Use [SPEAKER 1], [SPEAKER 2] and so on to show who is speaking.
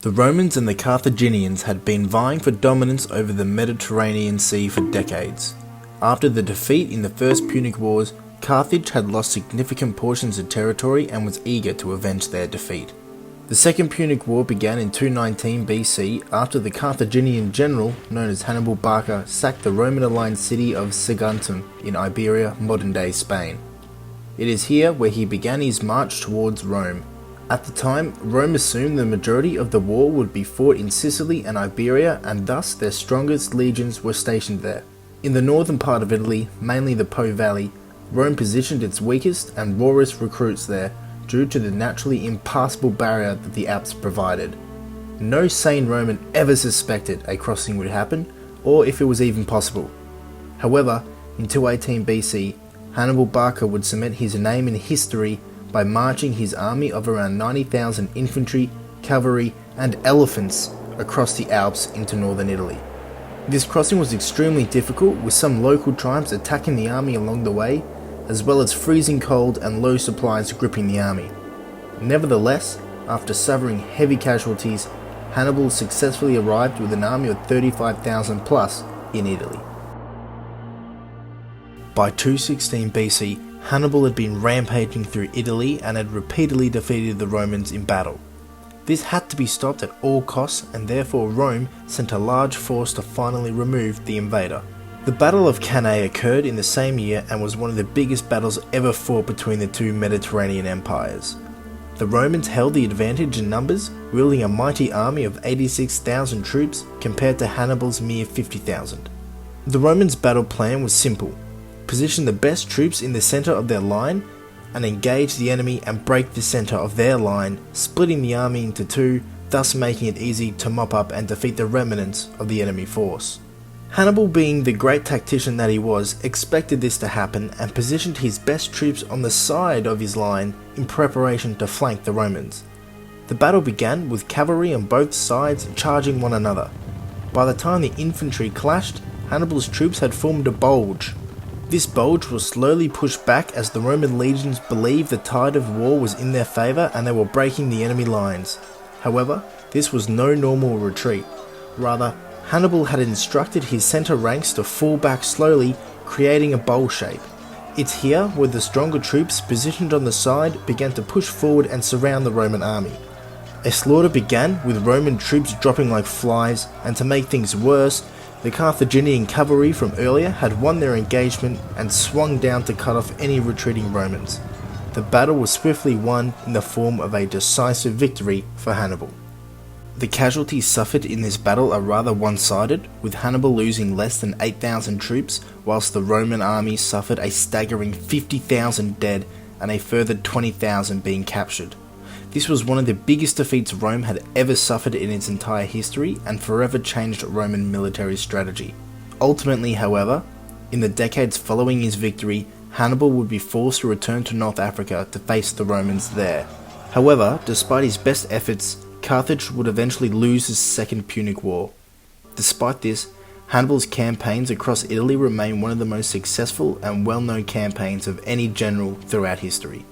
[SPEAKER 1] The Romans and the Carthaginians had been vying for dominance over the Mediterranean Sea for decades. After the defeat in the First Punic Wars, Carthage had lost significant portions of territory and was eager to avenge their defeat. The Second Punic War began in 219 BC after the Carthaginian general, known as Hannibal Barca, sacked the Roman-aligned city of Saguntum in Iberia, modern-day Spain. It is here where he began his march towards Rome. At the time, Rome assumed the majority of the war would be fought in Sicily and Iberia, and thus their strongest legions were stationed there. In the northern part of Italy, mainly the Po Valley, Rome positioned its weakest and rawest recruits there due to the naturally impassable barrier that the Alps provided. No sane Roman ever suspected a crossing would happen, or if it was even possible. However, in 218 BC, Hannibal Barca would cement his name in history by marching his army of around 90,000 infantry, cavalry, and elephants across the Alps into northern Italy. This crossing was extremely difficult, with some local tribes attacking the army along the way, as well as freezing cold and low supplies gripping the army. Nevertheless, after suffering heavy casualties, Hannibal successfully arrived with an army of 35,000 plus in Italy. By 216 BC, Hannibal had been rampaging through Italy and had repeatedly defeated the Romans in battle. This had to be stopped at all costs, and therefore Rome sent a large force to finally remove the invader. The Battle of Cannae occurred in the same year and was one of the biggest battles ever fought between the two Mediterranean empires. The Romans held the advantage in numbers, wielding a mighty army of 86,000 troops compared to Hannibal's mere 50,000. The Romans' battle plan was simple: position the best troops in the centre of their line and engage the enemy and break the centre of their line, splitting the army into two, thus making it easy to mop up and defeat the remnants of the enemy force. Hannibal, being the great tactician that he was, expected this to happen and positioned his best troops on the side of his line in preparation to flank the Romans. The battle began with cavalry on both sides charging one another. By the time the infantry clashed, Hannibal's troops had formed a bulge. This bulge was slowly pushed back as the Roman legions believed the tide of war was in their favour and they were breaking the enemy lines. However, this was no normal retreat. Rather, Hannibal had instructed his centre ranks to fall back slowly, creating a bowl shape. It's here where the stronger troops positioned on the side began to push forward and surround the Roman army. A slaughter began with Roman troops dropping like flies, and to make things worse, the Carthaginian cavalry from earlier had won their engagement and swung down to cut off any retreating Romans. The battle was swiftly won in the form of a decisive victory for Hannibal. The casualties suffered in this battle are rather one-sided, with Hannibal losing less than 8,000 troops, whilst the Roman army suffered a staggering 50,000 dead and a further 20,000 being captured. This was one of the biggest defeats Rome had ever suffered in its entire history and forever changed Roman military strategy. Ultimately, however, in the decades following his victory, Hannibal would be forced to return to North Africa to face the Romans there. However, despite his best efforts, Carthage would eventually lose the Second Punic War. Despite this, Hannibal's campaigns across Italy remain one of the most successful and well-known campaigns of any general throughout history.